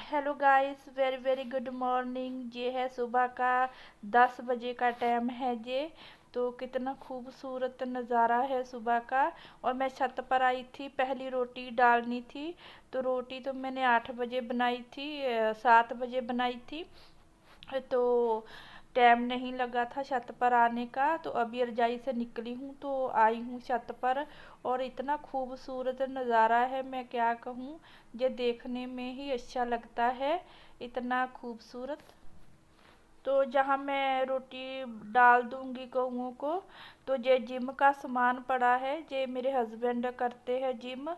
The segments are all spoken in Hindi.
Hello guys, very very good morning. ये है सुबह का 10 बजे का टाइम है। ये तो कितना खूबसूरत नज़ारा है सुबह का। और मैं छत पर आई थी, पहली रोटी डालनी थी। तो रोटी तो मैंने 8 बजे बनाई थी, 7 बजे बनाई थी। तो टाइम नहीं लगा था छत पर आने का। तो अभी रजाई से निकली हूँ तो आई हूँ छत पर। और इतना खूबसूरत नज़ारा है, मैं क्या कहूँ। ये देखने में ही अच्छा लगता है, इतना खूबसूरत। तो जहाँ मैं रोटी डाल दूँगी गऊँ को, तो ये जिम का सामान पड़ा है। ये मेरे हस्बैंड करते हैं जिम।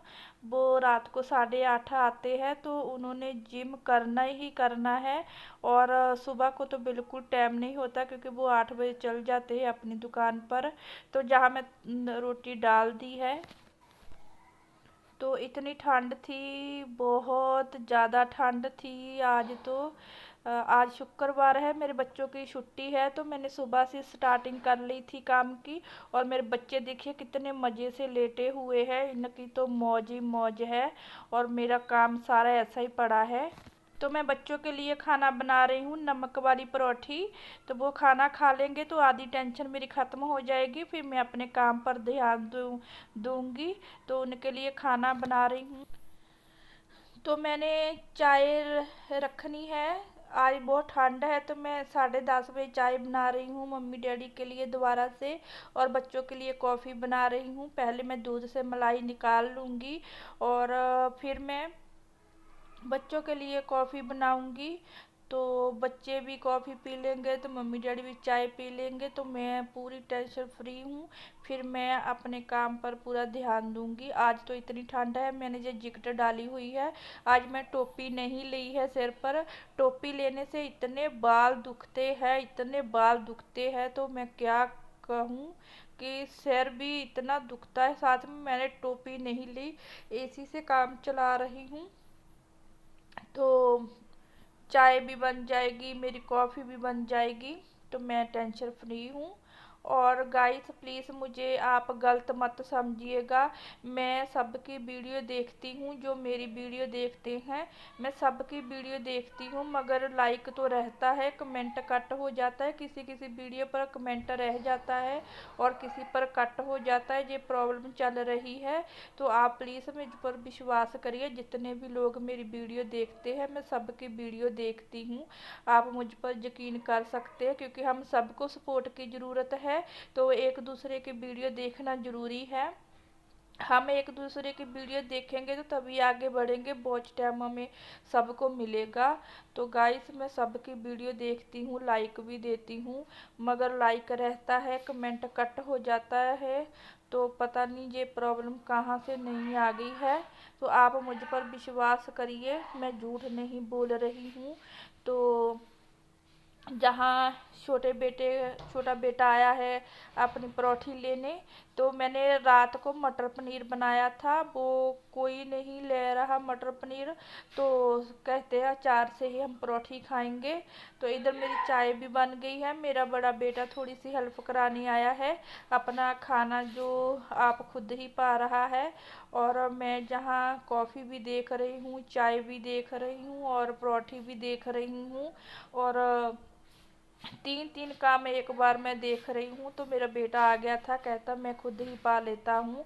वो रात को 8:30 आते हैं, तो उन्होंने जिम करना ही करना है। और सुबह को तो बिल्कुल टाइम नहीं होता, क्योंकि वो 8 बजे चल जाते हैं अपनी दुकान पर। तो जहाँ मैं रोटी डाल दी है, तो इतनी ठंड थी, बहुत ज़्यादा ठंड थी आज तो। आज शुक्रवार है, मेरे बच्चों की छुट्टी है, तो मैंने सुबह से स्टार्टिंग कर ली थी काम की। और मेरे बच्चे देखिए कितने मज़े से लेटे हुए हैं, इनकी तो मौज ही मौज है। और मेरा काम सारा ऐसा ही पड़ा है। तो मैं बच्चों के लिए खाना बना रही हूँ, नमक वाली परोठी। तो वो खाना खा लेंगे तो आधी टेंशन मेरी ख़त्म हो जाएगी, फिर मैं अपने काम पर ध्यान दूँगी। तो उनके लिए खाना बना रही हूँ। तो मैंने चाय रखनी है। आज बहुत ठंड है, तो मैं 10:30 बजे चाय बना रही हूँ मम्मी डैडी के लिए दोबारा से। और बच्चों के लिए कॉफ़ी बना रही हूँ। पहले मैं दूध से मलाई निकाल लूँगी, और फिर मैं बच्चों के लिए कॉफ़ी बनाऊंगी। तो बच्चे भी कॉफ़ी पी लेंगे, तो मम्मी डैडी भी चाय पी लेंगे, तो मैं पूरी टेंशन फ्री हूँ। फिर मैं अपने काम पर पूरा ध्यान दूंगी। आज तो इतनी ठंड है, मैंने जो जैकेट डाली हुई है। आज मैं टोपी नहीं ली है सिर पर। टोपी लेने से इतने बाल दुखते हैं, इतने बाल दुखते हैं, तो मैं क्या कहूँ कि सिर भी इतना दुखता है। साथ में मैंने टोपी नहीं ली, एसी से काम चला रही हूँ। तो चाय भी बन जाएगी, मेरी कॉफ़ी भी बन जाएगी, तो मैं टेंशन फ्री हूँ। और गाइस प्लीज़ मुझे आप गलत मत समझिएगा। मैं सबकी वीडियो देखती हूँ, जो मेरी वीडियो देखते हैं। मैं सबकी वीडियो देखती हूँ, मगर लाइक तो रहता है, कमेंट कट हो जाता है। किसी किसी वीडियो पर कमेंट रह जाता है और किसी पर कट हो जाता है। ये प्रॉब्लम चल रही है। तो आप प्लीज़ मुझ पर विश्वास करिए, जितने भी लोग मेरी वीडियो देखते हैं, मैं सबकी वीडियो देखती हूँ। आप मुझ पर यकीन कर सकते हैं, क्योंकि हम सबको सपोर्ट की ज़रूरत है। तो एक दूसरे की वीडियो देखना ज़रूरी है। हम एक दूसरे की वीडियो देखेंगे तो तभी आगे बढ़ेंगे, बहुत टाइम हमें सबको मिलेगा। तो गाइस मैं सबकी वीडियो देखती हूँ, लाइक भी देती हूँ, मगर लाइक रहता है, कमेंट कट हो जाता है। तो पता नहीं ये प्रॉब्लम कहाँ से नहीं आ गई है। तो आप मुझ पर विश्वास करिए, मैं झूठ नहीं बोल रही हूँ। तो जहाँ छोटा बेटा आया है अपनी परोठी लेने, तो मैंने रात को मटर पनीर बनाया था, वो कोई नहीं ले रहा मटर पनीर। तो कहते हैं अचार से ही हम परोठी खाएंगे। तो इधर मेरी चाय भी बन गई है। मेरा बड़ा बेटा थोड़ी सी हेल्प कराने आया है, अपना खाना जो आप खुद ही पा रहा है। और मैं जहाँ कॉफ़ी भी देख रही हूँ, चाय भी देख रही हूँ, और परोठी भी देख रही हूँ। और तीन तीन काम एक बार मैं देख रही हूँ। तो मेरा बेटा आ गया था, कहता मैं खुद ही पा लेता हूँ।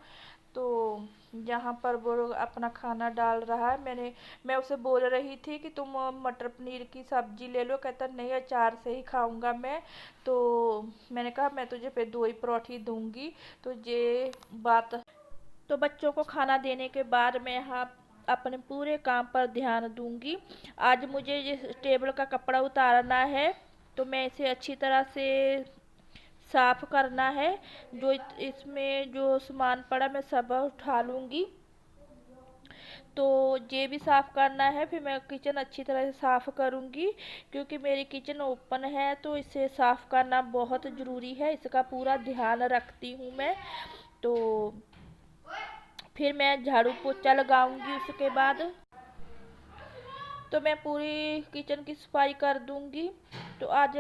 तो यहाँ पर वो अपना खाना डाल रहा है। मैं उसे बोल रही थी कि तुम मटर पनीर की सब्जी ले लो, कहता नहीं अचार से ही खाऊंगा मैं। तो मैंने कहा मैं तुझे पे 2 ही परोठी दूंगी। तो ये बात। तो बच्चों को खाना देने के बाद मैं यहाँ अपने पूरे काम पर ध्यान दूंगी। आज मुझे ये टेबल का कपड़ा उतारना है, तो मैं इसे अच्छी तरह से साफ करना है। जो इसमें जो सामान पड़ा मैं सब उठा लूँगी। तो ये भी साफ़ करना है, फिर मैं किचन अच्छी तरह से साफ़ करूँगी, क्योंकि मेरी किचन ओपन है, तो इसे साफ़ करना बहुत ज़रूरी है। इसका पूरा ध्यान रखती हूँ मैं। तो फिर मैं झाड़ू पोछा लगाऊंगी उसके बाद। तो मैं पूरी किचन की सफाई कर दूंगी। तो आज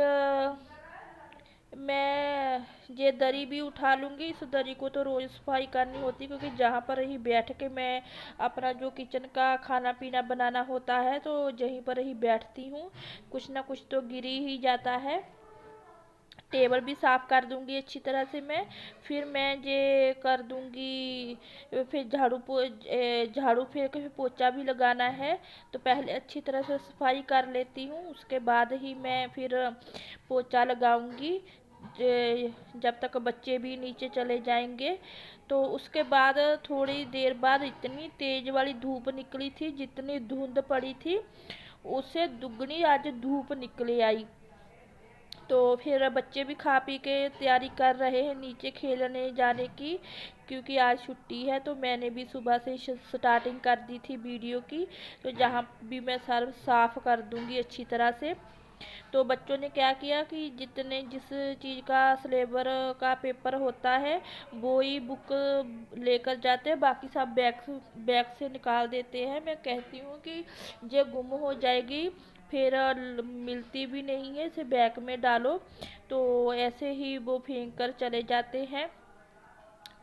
मैं ये दरी भी उठा लूँगी। इस दरी को तो रोज़ सफाई करनी होती, क्योंकि जहाँ पर ही बैठ के मैं अपना जो किचन का खाना पीना बनाना होता है तो यहीं पर ही बैठती हूँ, कुछ ना कुछ तो गिर ही जाता है। टेबल भी साफ़ कर दूंगी अच्छी तरह से मैं। फिर मैं ये कर दूंगी, फिर झाड़ू फेर के फिर पोछा भी लगाना है, तो पहले अच्छी तरह से सफाई कर लेती हूँ, उसके बाद ही मैं फिर पोछा लगाऊंगी, जब तक बच्चे भी नीचे चले जाएंगे। तो उसके बाद थोड़ी देर बाद इतनी तेज़ वाली धूप निकली थी, जितनी धुंध पड़ी थी उससे दुगनी आज धूप निकले आई। तो फिर बच्चे भी खा पी के तैयारी कर रहे हैं नीचे खेलने जाने की, क्योंकि आज छुट्टी है। तो मैंने भी सुबह से स्टार्टिंग कर दी थी वीडियो की, तो जहाँ भी मैं सर्व साफ़ कर दूंगी अच्छी तरह से। तो बच्चों ने क्या किया कि जिस चीज़ का सिलेबर का पेपर होता है वो ही बुक लेकर जाते हैं, बाकी सब बैग से निकाल देते हैं। मैं कहती हूँ कि ये गुम हो जाएगी, फिर मिलती भी नहीं है, इसे बैग में डालो। तो ऐसे ही वो फेंक कर चले जाते हैं।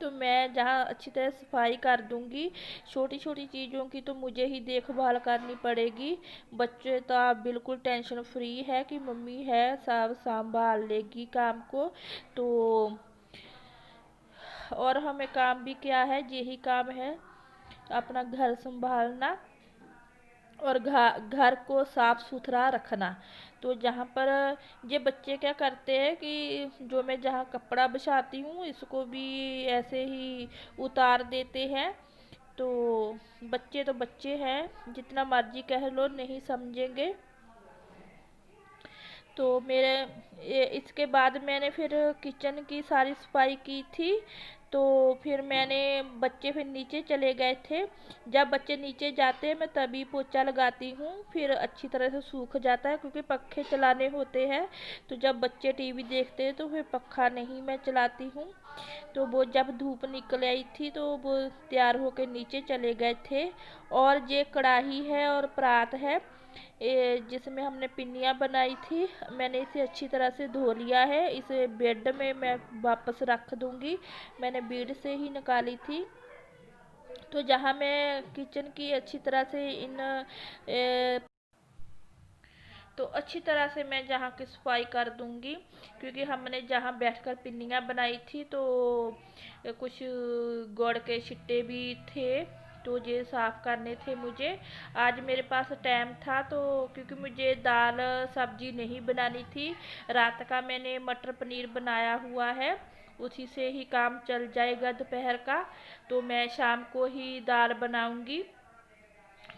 तो मैं जहाँ अच्छी तरह सफाई कर दूंगी, छोटी छोटी चीज़ों की तो मुझे ही देखभाल करनी पड़ेगी। बच्चे तो आप बिल्कुल टेंशन फ्री है कि मम्मी है, सब संभाल लेगी काम को। तो और हमें काम भी क्या है, यही काम है, अपना घर संभालना और घर को साफ सुथरा रखना। तो जहाँ पर ये बच्चे क्या करते हैं कि जो मैं जहाँ कपड़ा बिछाती हूँ इसको भी ऐसे ही उतार देते हैं। तो बच्चे हैं, जितना मर्जी कह लो नहीं समझेंगे। तो इसके बाद मैंने फिर किचन की सारी सफाई की थी। तो फिर मैंने बच्चे फिर नीचे चले गए थे। जब बच्चे नीचे जाते हैं मैं तभी पोछा लगाती हूँ, फिर अच्छी तरह से सूख जाता है, क्योंकि पखे चलाने होते हैं। तो जब बच्चे टीवी देखते हैं तो फिर पखा नहीं मैं चलाती हूँ। तो वो जब धूप निकल आई थी तो वो तैयार होकर नीचे चले गए थे। और ये कढ़ाई है और परात है, जिसमें हमने पिन्नियाँ बनाई थी, मैंने इसे अच्छी तरह से धो लिया है। इसे बेड में मैं वापस रख दूंगी, मैंने बेड से ही निकाली थी। तो जहाँ मैं किचन की अच्छी तरह से तो अच्छी तरह से मैं जहाँ की सफाई कर दूंगी, क्योंकि हमने जहाँ बैठकर पिन्नियाँ बनाई थी तो कुछ गुड़ के छिट्टे भी थे, तो ये साफ़ करने थे मुझे। आज मेरे पास टाइम था, तो क्योंकि मुझे दाल सब्जी नहीं बनानी थी, रात का मैंने मटर पनीर बनाया हुआ है, उसी से ही काम चल जाएगा दोपहर का। तो मैं शाम को ही दाल बनाऊंगी,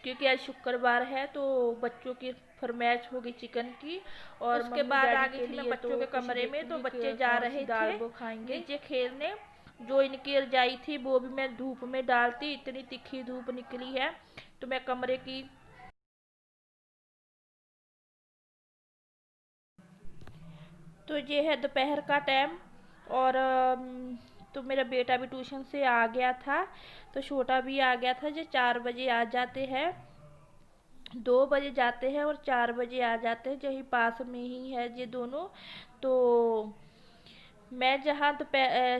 क्योंकि आज शुक्रवार है तो बच्चों की फरमाइश होगी चिकन की। और उसके बाद आ गई थी मैं बच्चों के कमरे में, तो बच्चे जा रहे थे वो खाएंगे नीचे खेलने। जो इनकी रजाई थी वो भी मैं धूप में डालती, इतनी तिखी धूप निकली है। तो मैं कमरे की तो ये है दोपहर का टाइम। और तो मेरा बेटा भी ट्यूशन से आ गया था, तो छोटा भी आ गया था। जो 4 बजे आ जाते हैं, 2 बजे जाते हैं और 4 बजे आ जाते हैं, यही पास में ही है ये दोनों। तो मैं जहाँ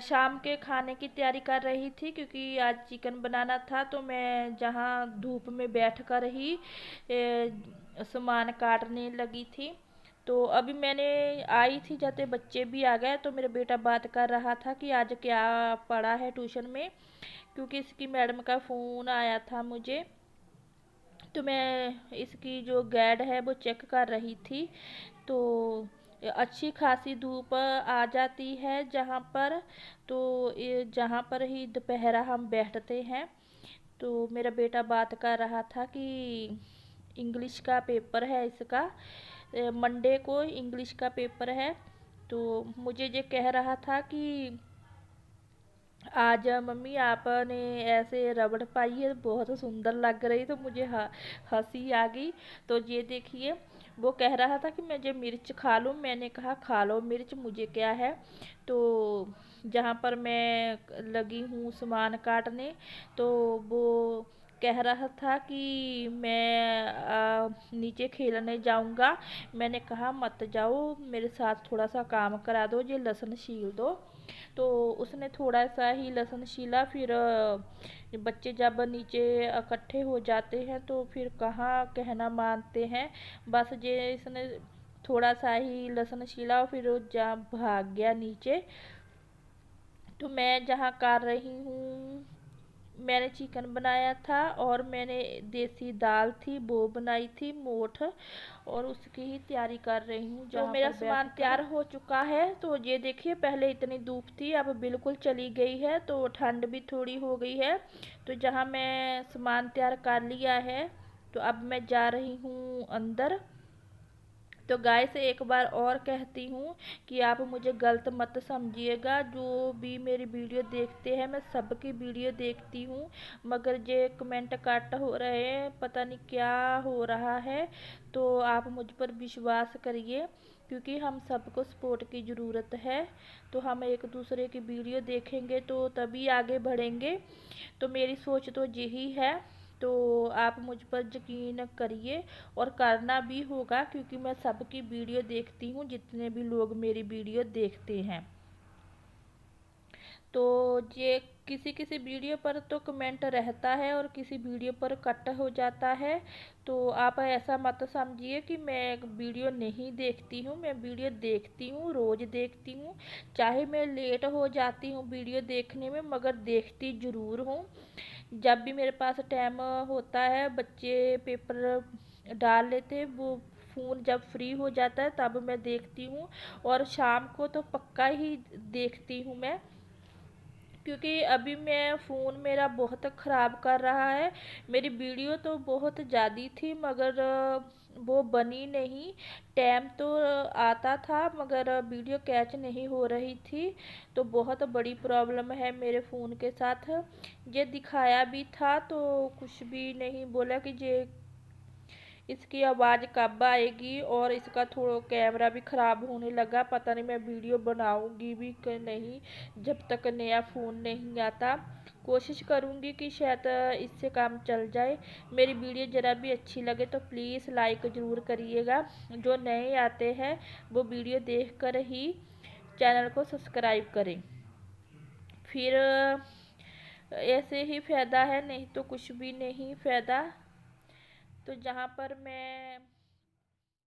शाम के खाने की तैयारी कर रही थी, क्योंकि आज चिकन बनाना था, तो मैं जहाँ धूप में बैठकर ही सामान काटने लगी थी। तो अभी मैंने आई थी जाते बच्चे भी आ गए, तो मेरा बेटा बात कर रहा था कि आज क्या पढ़ा है ट्यूशन में, क्योंकि इसकी मैडम का फ़ोन आया था मुझे। तो मैं इसकी जो गाइड है वो चेक कर रही थी। तो अच्छी खासी धूप आ जाती है जहाँ पर, तो जहाँ पर ही दोपहरा हम बैठते हैं। तो मेरा बेटा बात कर रहा था कि इंग्लिश का पेपर है इसका, मंडे को इंग्लिश का पेपर है। तो मुझे ये कह रहा था कि आज मम्मी आपने ऐसे रबड़ पाई है, बहुत सुंदर लग रही, तो मुझे हंसी आ गई। तो ये देखिए, वो कह रहा था कि मैं ये मिर्च खा लूँ, मैंने कहा खा लो मिर्च, मुझे क्या है। तो जहाँ पर मैं लगी हूँ सामान काटने, तो वो कह रहा था कि मैं नीचे खेलने जाऊंगा। मैंने कहा मत जाओ, मेरे साथ थोड़ा सा काम करा दो, ये लहसुन छील दो। तो उसने थोड़ा सा ही लहसुन छीला। फिर बच्चे जब नीचे इकट्ठे हो जाते हैं तो फिर कहाँ कहना मानते हैं। बस ये इसने थोड़ा सा ही लहसुन छीला और फिर वो जा भाग गया नीचे। तो मैं जहाँ कर रही हूँ, मैंने चिकन बनाया था और मैंने देसी दाल थी वो बनाई थी मोठ, और उसकी ही तैयारी कर रही हूँ। तो मेरा सामान तैयार हो चुका है। तो ये देखिए, पहले इतनी धूप थी, अब बिल्कुल चली गई है, तो ठंड भी थोड़ी हो गई है। तो जहाँ मैं सामान तैयार कर लिया है, तो अब मैं जा रही हूँ अंदर। तो गाइस एक बार और कहती हूँ कि आप मुझे गलत मत समझिएगा। जो भी मेरी वीडियो देखते हैं, मैं सबकी वीडियो देखती हूँ, मगर ये कमेंट कट हो रहे हैं, पता नहीं क्या हो रहा है। तो आप मुझ पर विश्वास करिए, क्योंकि हम सबको सपोर्ट की ज़रूरत है। तो हम एक दूसरे की वीडियो देखेंगे तो तभी आगे बढ़ेंगे। तो मेरी सोच तो यही है। तो आप मुझ पर यकीन करिए, और करना भी होगा, क्योंकि मैं सबकी वीडियो देखती हूँ, जितने भी लोग मेरी वीडियो देखते हैं। तो ये किसी किसी वीडियो पर तो कमेंट रहता है और किसी वीडियो पर कट हो जाता है। तो आप ऐसा मत समझिए कि मैं वीडियो नहीं देखती हूँ, मैं वीडियो देखती हूँ, रोज़ देखती हूँ। चाहे मैं लेट हो जाती हूँ वीडियो देखने में, मगर देखती ज़रूर हूँ। जब भी मेरे पास टाइम होता है, बच्चे पेपर डाल लेते हैं, वो फ़ोन जब फ्री हो जाता है तब मैं देखती हूँ। और शाम को तो पक्का ही देखती हूँ मैं, क्योंकि अभी मैं फ़ोन मेरा बहुत ख़राब कर रहा है। मेरी वीडियो तो बहुत ज़्यादा थी, मगर वो बनी नहीं। टाइम तो आता था, मगर वीडियो कैच नहीं हो रही थी। तो बहुत बड़ी प्रॉब्लम है मेरे फ़ोन के साथ। ये दिखाया भी था तो कुछ भी नहीं बोला कि ये इसकी आवाज़ कब आएगी, और इसका थोड़ा कैमरा भी ख़राब होने लगा। पता नहीं मैं वीडियो बनाऊंगी भी कि नहीं, जब तक नया फ़ोन नहीं आता। कोशिश करूंगी कि शायद इससे काम चल जाए। मेरी वीडियो ज़रा भी अच्छी लगे तो प्लीज़ लाइक ज़रूर करिएगा। जो नए आते हैं वो वीडियो देख कर ही चैनल को सब्सक्राइब करें। फिर ऐसे ही फ़ायदा है, नहीं तो कुछ भी नहीं फ़ायदा। तो जहाँ पर मैं